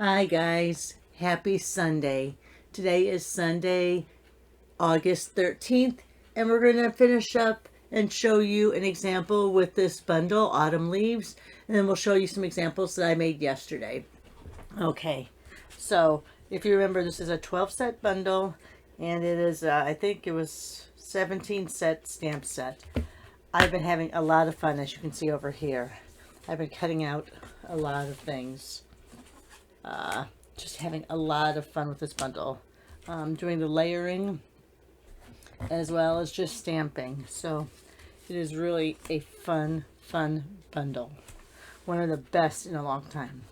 Hi guys, happy Sunday. Today is Sunday, August 13th, and we're going to finish up and show you an example with this bundle, Autumn Leaves, and then we'll show you some examples that I made yesterday. Okay, so if you remember, this is a 12 set bundle, and it is, I think it was 17 set stamp set. I've been having a lot of fun, as you can see over here. I've been cutting out a lot of things. Just having a lot of fun with this bundle. Doing the layering as well as just stamping. So it is really a fun bundle. One of the best in a long time.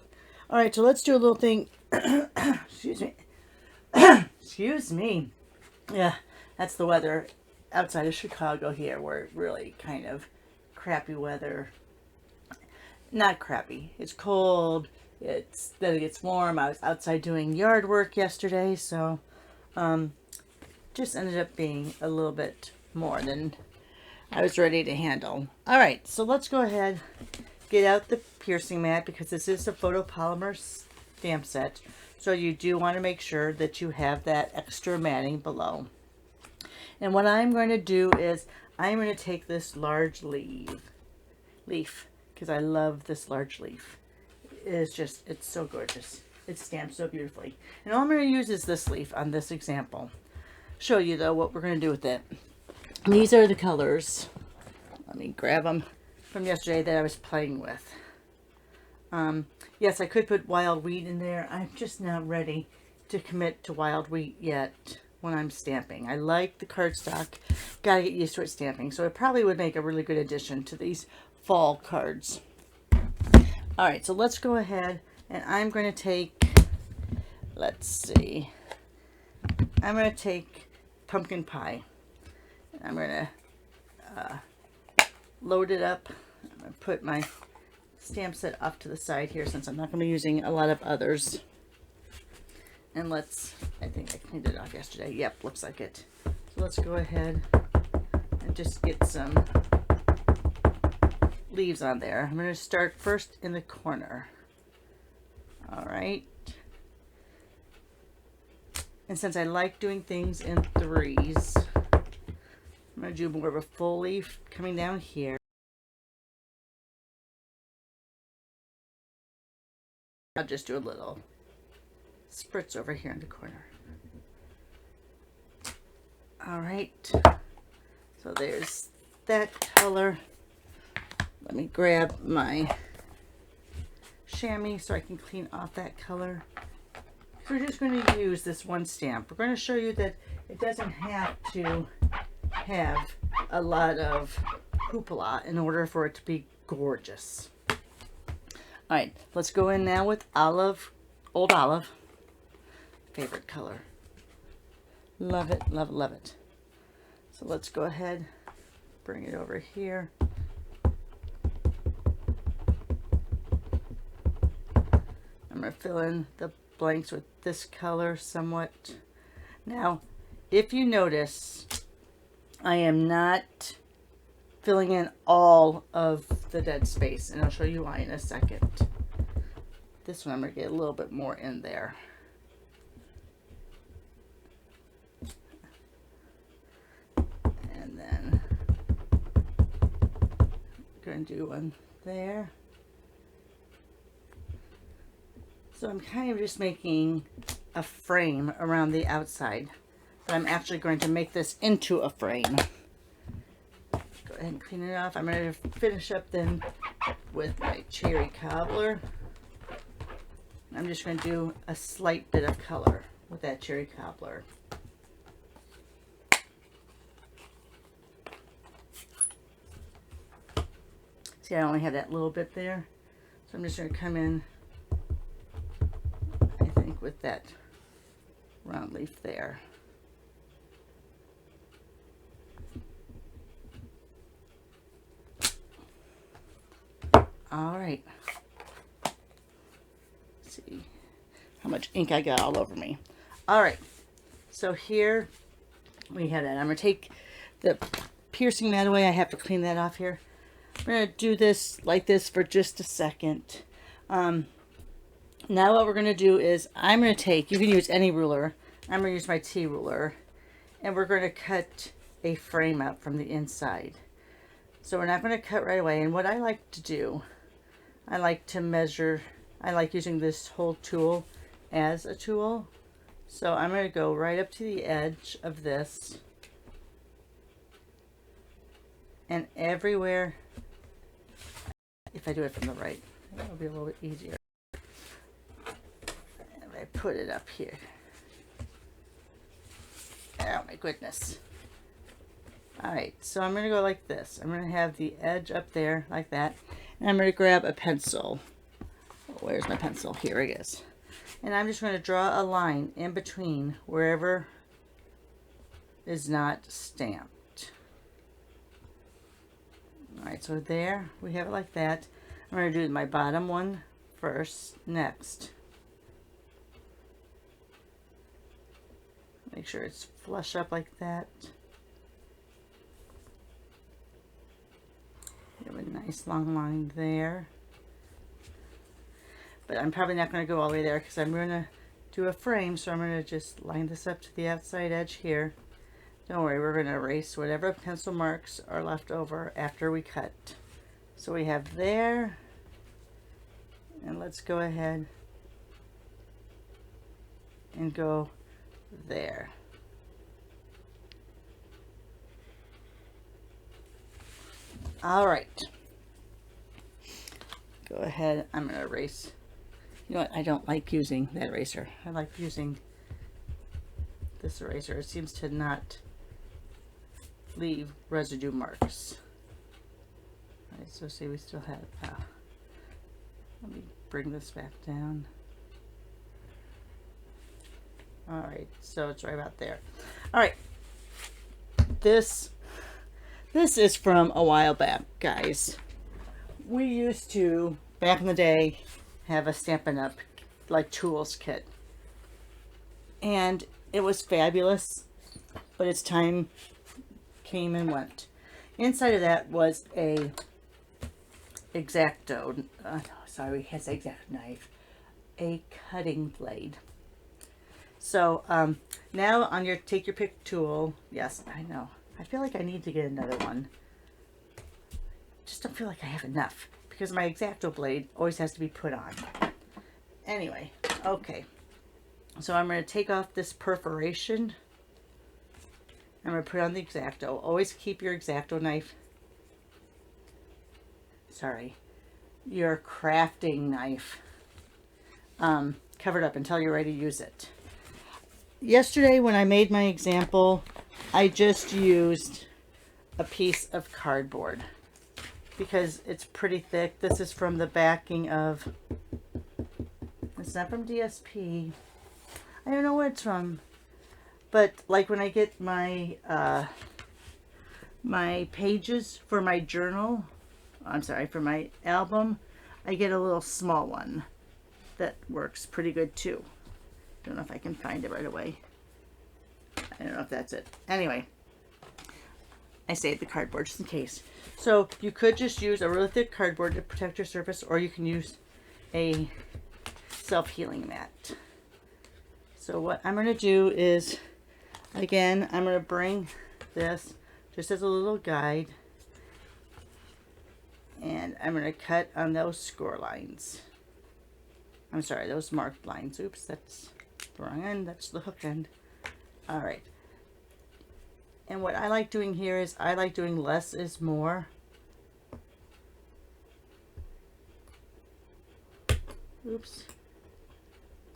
All right, so let's do a little thing. Excuse me. Excuse me. Yeah, that's the weather outside of Chicago here. We're really kind of crappy weather. Not crappy. It's cold. Then it gets warm. I was outside doing yard work yesterday, so just ended up being a little bit more than I was ready to handle. All right, so let's go ahead, get out the piercing mat, because this is a photopolymer stamp set, so you do want to make sure that you have that extra matting below. And what I'm going to do is I'm going to take this large leaf, because I love this large leaf. It's so gorgeous. It stamps so beautifully. And all I'm going to use is this leaf on this example. Show you though what we're going to do with it. These are the colors. Let me grab them from yesterday that I was playing with. Yes, I could put wild wheat in there. I'm just not ready to commit to wild wheat yet when I'm stamping. I like the cardstock. Gotta get used to it stamping. So it probably would make a really good addition to these fall cards. All right, so let's go ahead, and I'm going to take, let's see, I'm going to take pumpkin pie. And I'm going to load it up. I'm going to put my stamp set off to the side here, since I'm not going to be using a lot of others. And I think I cleaned it off yesterday. Yep, looks like it. So let's go ahead and just get some leaves on there. I'm going to start first in the corner. All right. And since I like doing things in threes, I'm going to do more of a full leaf coming down here. I'll just do a little spritz over here in the corner. All right. So there's that color. Let me grab my chamois so I can clean off that color. We're just going to use this one stamp. We're going to show you that it doesn't have to have a lot of hoopla in order for it to be gorgeous. All right, let's go in now with Old Olive. Favorite color. Love it, love it, love it. So let's go ahead, bring it over here. I'm going to fill in the blanks with this color somewhat. Now, if you notice, I am not filling in all of the dead space, and I'll show you why in a second. This one I'm going to get a little bit more in there. And then I'm going to do one there. So I'm kind of just making a frame around the outside, but I'm actually going to make this into a frame. Go ahead and clean it off. I'm going to finish up then with my cherry cobbler. I'm just going to do a slight bit of color with that cherry cobbler. See, I only have that little bit there, so I'm just going to come in, with that round leaf there. All right. Let's see how much ink I got all over me. All right. So here we have that. I'm going to take the piercing mat away. I have to clean that off here. I'm going to do this like this for just a second. Now what we're going to do is I'm going to take, you can use any ruler, I'm going to use my T ruler, and we're going to cut a frame up from the inside. So we're not going to cut right away. And what I like to do, I like to measure, I like using this whole tool as a tool. So I'm going to go right up to the edge of this, and everywhere, if I do it from the right, it'll be a little bit easier. And I put it up here. Oh my goodness. Alright, so I'm going to go like this. I'm going to have the edge up there like that. And I'm going to grab a pencil. Oh, where's my pencil? Here it is. And I'm just going to draw a line in between wherever is not stamped. Alright, so there we have it like that. I'm going to do my bottom one first, next. Make sure it's flush up like that. Have a nice long line there. But I'm probably not going to go all the way there because I'm going to do a frame, so I'm going to just line this up to the outside edge here. Don't worry, we're going to erase whatever pencil marks are left over after we cut. So we have there, and let's go ahead and go there. All right. Go ahead, I'm going to erase. You know what, I don't like using that eraser. I like using this eraser. It seems to not leave residue marks. All right, so see, we still have, let me bring this back down. All right, so it's right about there. All right, this is from a while back, guys. We used to, back in the day, have a Stampin' Up! Like tools kit. And it was fabulous, but its time came and went. Inside of that was a X-Acto, sorry, it's X-Acto knife, a cutting blade. So now on your take your pick tool, yes, I know. I feel like I need to get another one. Just don't feel like I have enough because my X-Acto blade always has to be put on. Anyway, okay. So I'm going to take off this perforation. I'm going to put on the X-Acto. Always keep your X-Acto knife, sorry, your crafting knife covered up until you're ready to use it. Yesterday when I made my example, I just used a piece of cardboard because it's pretty thick. This is from the backing of, it's not from DSP. I don't know where it's from. But like when I get my my pages for my journal, I'm sorry, for my album, I get a little small one that works pretty good too. Don't know if I can find it right away. I don't know if that's it. Anyway, I saved the cardboard just in case. So you could just use a really thick cardboard to protect your surface, or you can use a self-healing mat. So what I'm going to do is, again, I'm going to bring this just as a little guide, and I'm going to cut on those score lines. I'm sorry, those marked lines. Oops, that's the wrong end. That's the hook end. All right. And what I like doing here is I like doing less is more. Oops.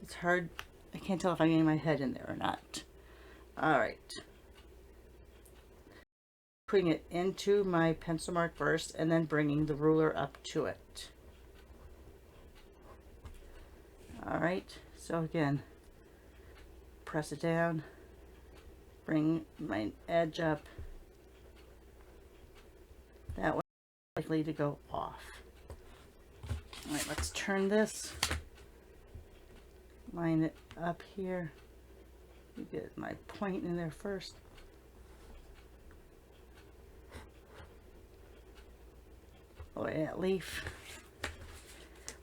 It's hard. I can't tell if I'm getting my head in there or not. All right. Putting it into my pencil mark first and then bringing the ruler up to it. All right. So again, press it down. Bring my edge up. That way it's likely to go off. All right, let's turn this. Line it up here. Get my point in there first. Oh yeah, leaf.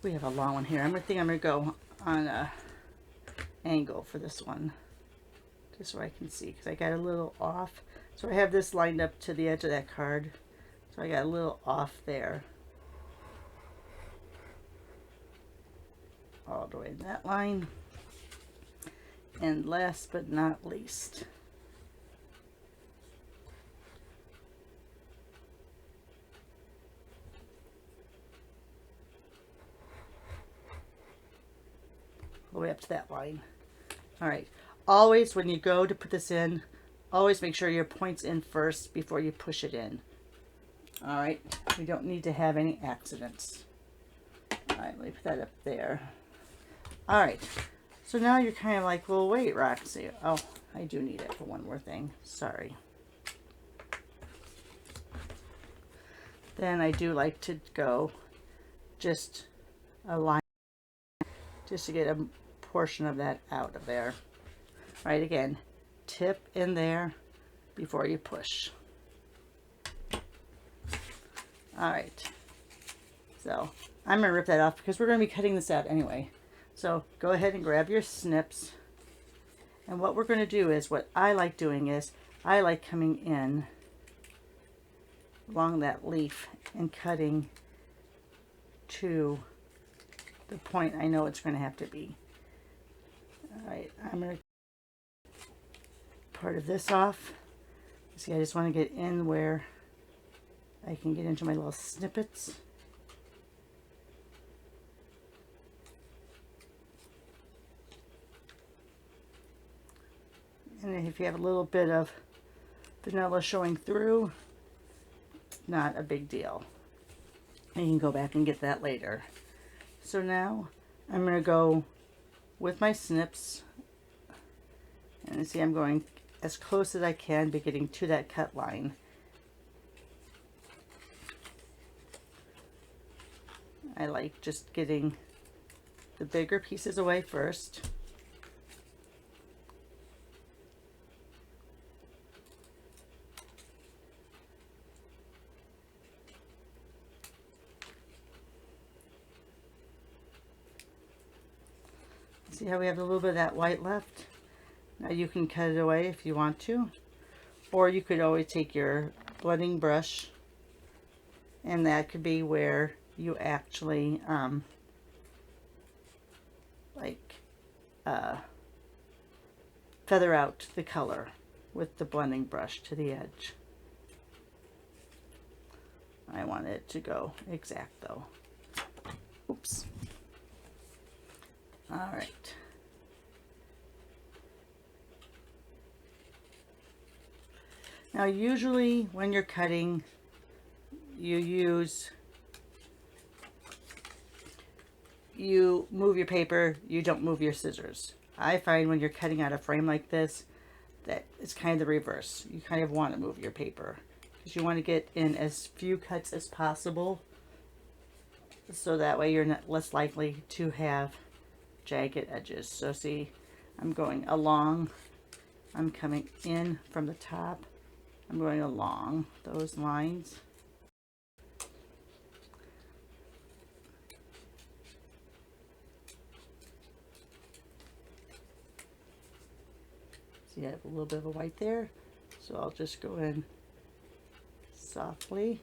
We have a long one here. I think I'm gonna go on a angle for this one, just so I can see, because I got a little off. So I have this lined up to the edge of that card, so I got a little off there. All the way in that line. And last but not least, all the way up to that line. All right, always when you go to put this in, always make sure your point's in first before you push it in. All right, we don't need to have any accidents. All right, let me put that up there. All right, so now you're kind of like, well, wait, Roxy. Oh, I do need it for one more thing. Sorry. Then I do like to go just a line, just to get a portion of that out of there. All right, again, tip in there before you push. All right, so I'm gonna rip that off because we're gonna be cutting this out anyway. So go ahead and grab your snips. And what we're gonna do is, what I like doing is, I like coming in along that leaf and cutting to the point I know it's gonna have to be. All right, I'm gonna part of this off. See, I just want to get in where I can get into my little snippets. And if you have a little bit of vanilla showing through, not a big deal. And you can go back and get that later. So now I'm going to go with my snips. And see, I'm going as close as I can, but getting to that cut line. I like just getting the bigger pieces away first. See how we have a little bit of that white left? Now you can cut it away if you want to, or you could always take your blending brush, and that could be where you actually feather out the color with the blending brush to the edge. I want it to go exact though. Oops. All right. Now usually when you're cutting, you move your paper, you don't move your scissors. I find when you're cutting out a frame like this, that it's kind of the reverse. You kind of want to move your paper because you want to get in as few cuts as possible, so that way you're not less likely to have jagged edges. So see, I'm going along, I'm coming in from the top, I'm going along those lines. See, I have a little bit of a white there, so I'll just go in softly.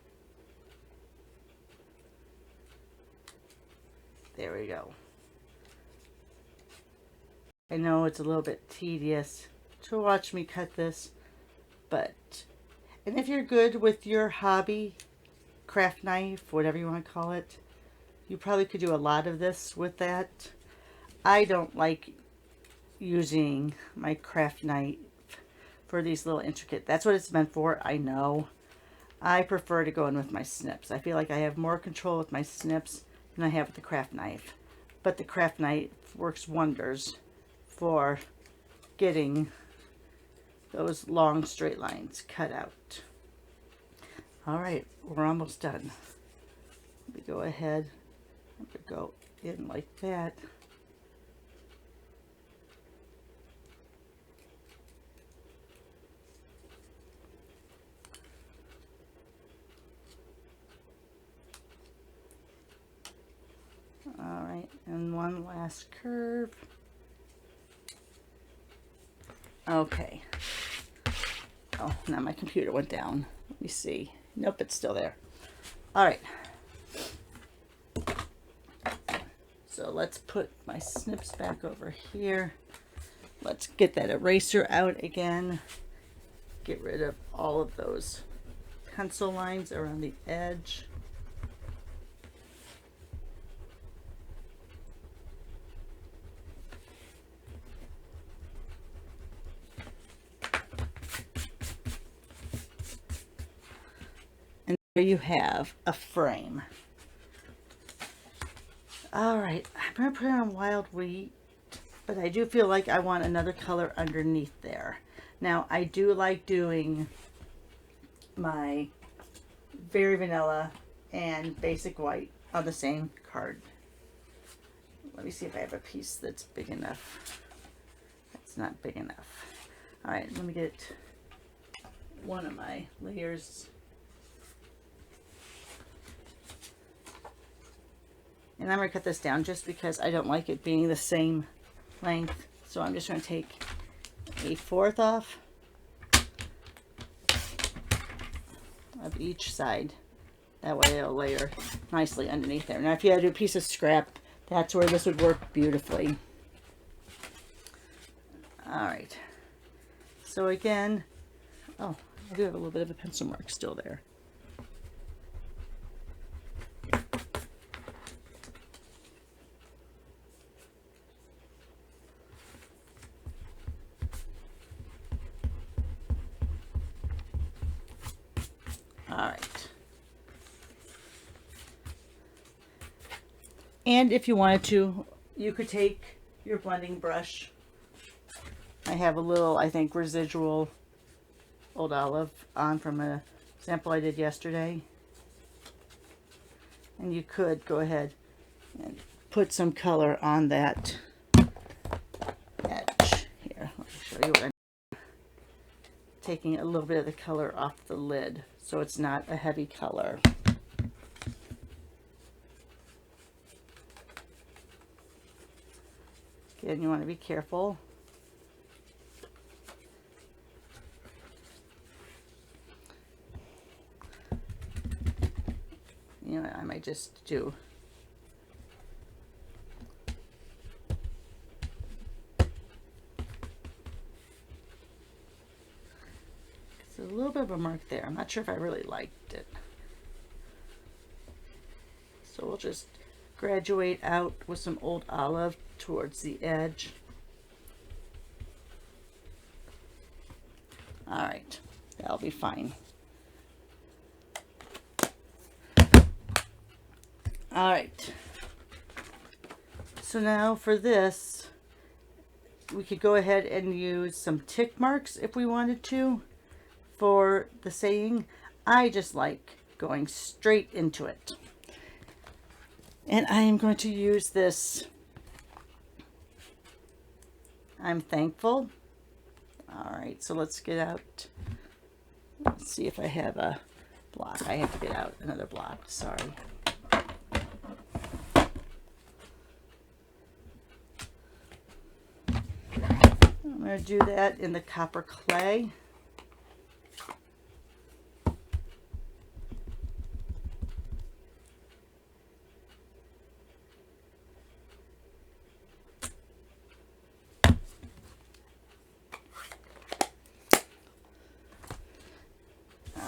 There we go. I know it's a little bit tedious to watch me cut this, and if you're good with your hobby craft knife, whatever you want to call it, you probably could do a lot of this with that. I don't like using my craft knife for these little intricate, that's what it's meant for, I know. I prefer to go in with my snips. I feel like I have more control with my snips than I have with the craft knife. But the craft knife works wonders for getting those long straight lines cut out. All right, we're almost done. Let me go ahead and go in like that. All right. And one last curve. Okay. Oh, now my computer went down. Let me see. Nope, it's still there. All right. So let's put my snips back over here. Let's get that eraser out again. Get rid of all of those pencil lines around the edge. And there you have a frame. All right, I'm going to put it on wild wheat, but I do feel like I want another color underneath there. Now, I do like doing my Very Vanilla and Basic White on the same card. Let me see if I have a piece that's big enough. That's not big enough. All right, let me get one of my layers. And I'm going to cut this down just because I don't like it being the same length. So I'm just going to take 1/4 off of each side. That way it'll layer nicely underneath there. Now if you had to do a piece of scrap, that's where this would work beautifully. All right. So again, oh, I do have a little bit of a pencil mark still there. All right. And if you wanted to, you could take your blending brush. I have a little, I think, residual Old Olive on from a sample I did yesterday. And you could go ahead and put some color on that edge. Here, let me show you what I'm taking a little bit of the color off the lid so it's not a heavy color. Again, you want to be careful. You know, I might just do a little bit of a mark there. I'm not sure if I really liked it. So we'll just graduate out with some Old Olive towards the edge. All right, that'll be fine. All right. So now for this, we could go ahead and use some tick marks if we wanted to. For the saying, I just like going straight into it. And I am going to use this I'm thankful. All right, so let's get out. Let's see if I have a block. I have to get out another block, sorry. I'm going to do that in the copper clay.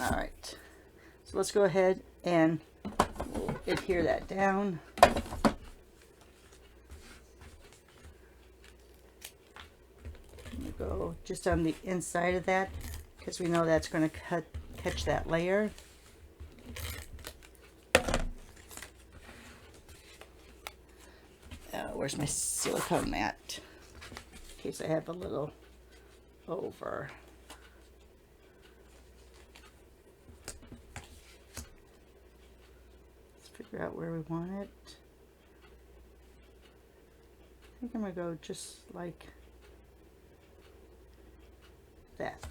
All right, so let's go ahead and we'll adhere that down. We'll go just on the inside of that because we know that's going to catch that layer. Where's my silicone mat? In case I have a little over. Figure out where we want it. I think I'm going to go just like that.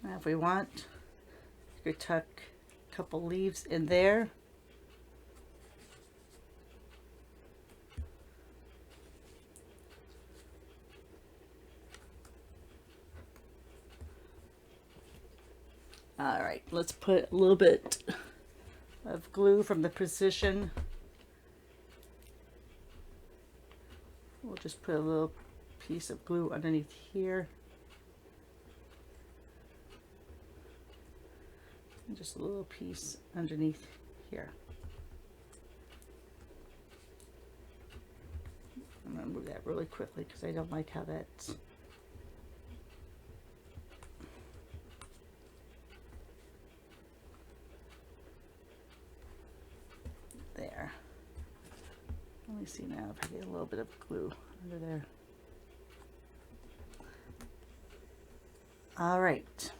Now if we want, could tuck a couple leaves in there. All right, let's put a little bit of glue from the Precision. We'll just put a little piece of glue underneath here. And just a little piece underneath here. I'm going to move that really quickly because I don't like how that's... There. Let me see now if I get a little bit of glue under there. All right.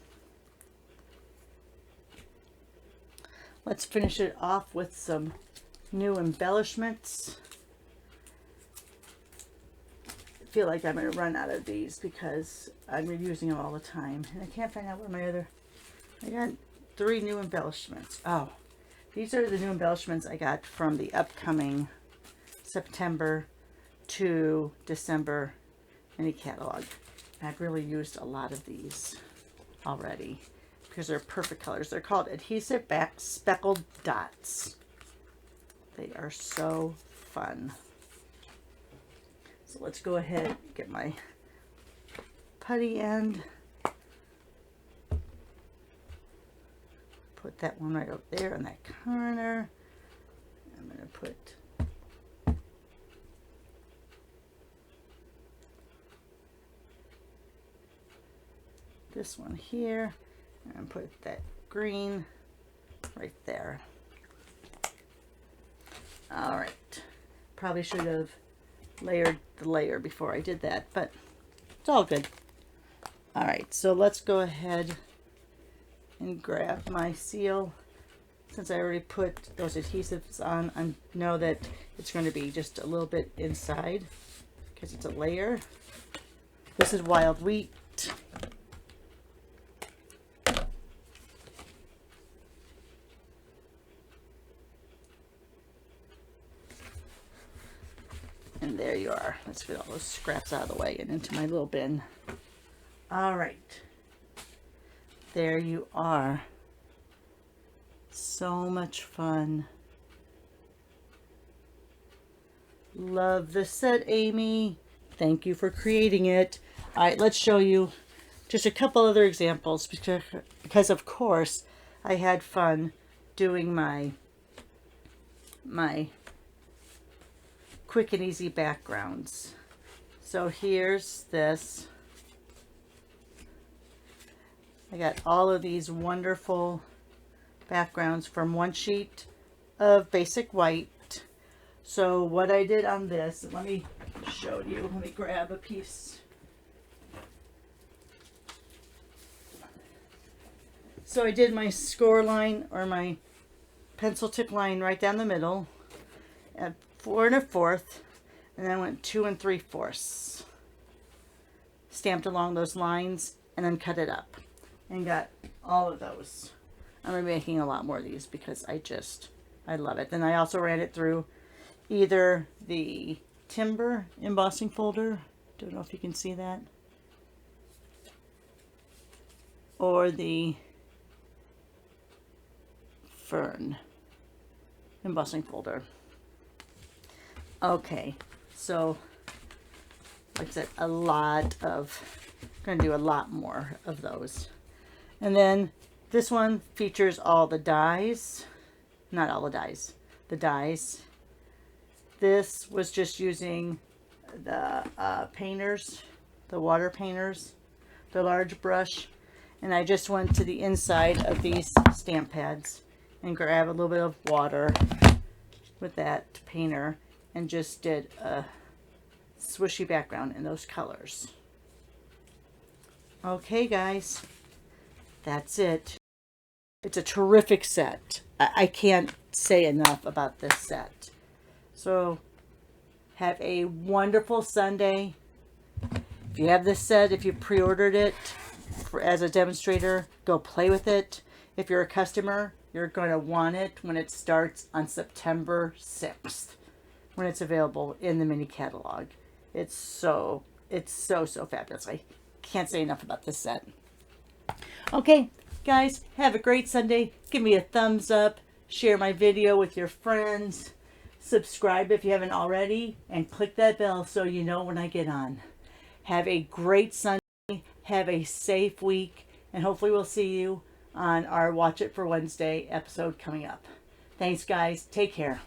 Let's finish it off with some new embellishments. I feel like I'm going to run out of these because I'm using them all the time. And I can't find out where my other... I got 3 new embellishments. Oh. These are the new embellishments I got from the upcoming September to December mini catalog. I've really used a lot of these already because they're perfect colors. They're called Adhesive Back Speckled Dots. They are so fun. So let's go ahead and get my putty end. Put that one right up there in that corner. I'm going to put this one here and put that green right there. All right. Probably should have layered the layer before I did that, but it's all good. All right, so let's go ahead and grab my seal. Since I already put those adhesives on, I know that it's going to be just a little bit inside because it's a layer. This is wild wheat. And there you are. Let's get all those scraps out of the way and into my little bin. All right. There you are. So much fun. Love the set, Amy. Thank you for creating it. All right, let's show you just a couple other examples because of course I had fun doing my quick and easy backgrounds. So here's this. I got all of these wonderful backgrounds from one sheet of basic white. So what I did on this, let me show you. Let me grab a piece. So I did my score line or my pencil tip line right down the middle at 4 1/4, and then I went 2 3/4. Stamped along those lines and then cut it up. And got all of those. I'm going to be making a lot more of these because I love it. Then I also ran it through either the timber embossing folder, don't know if you can see that, or the fern embossing folder. Okay, so like I said, going to do a lot more of those. And then this one features all the dies, not all the dies, the dies. This was just using the painters, the water painters, the large brush, and I just went to the inside of these stamp pads and grabbed a little bit of water with that painter and just did a swishy background in those colors. Okay, guys. That's it. It's a terrific set. I can't say enough about this set. So have a wonderful Sunday. If you have this set, if you pre-ordered it as a demonstrator, go play with it. If you're a customer, you're going to want it when it starts on September 6th, when it's available in the mini catalog. It's so fabulous. I can't say enough about this set. Okay, guys, have a great Sunday. Give me a thumbs up. Share my video with your friends. Subscribe if you haven't already. And click that bell so you know when I get on. Have a great Sunday. Have a safe week. And hopefully we'll see you on our Watch It for Wednesday episode coming up. Thanks, guys. Take care.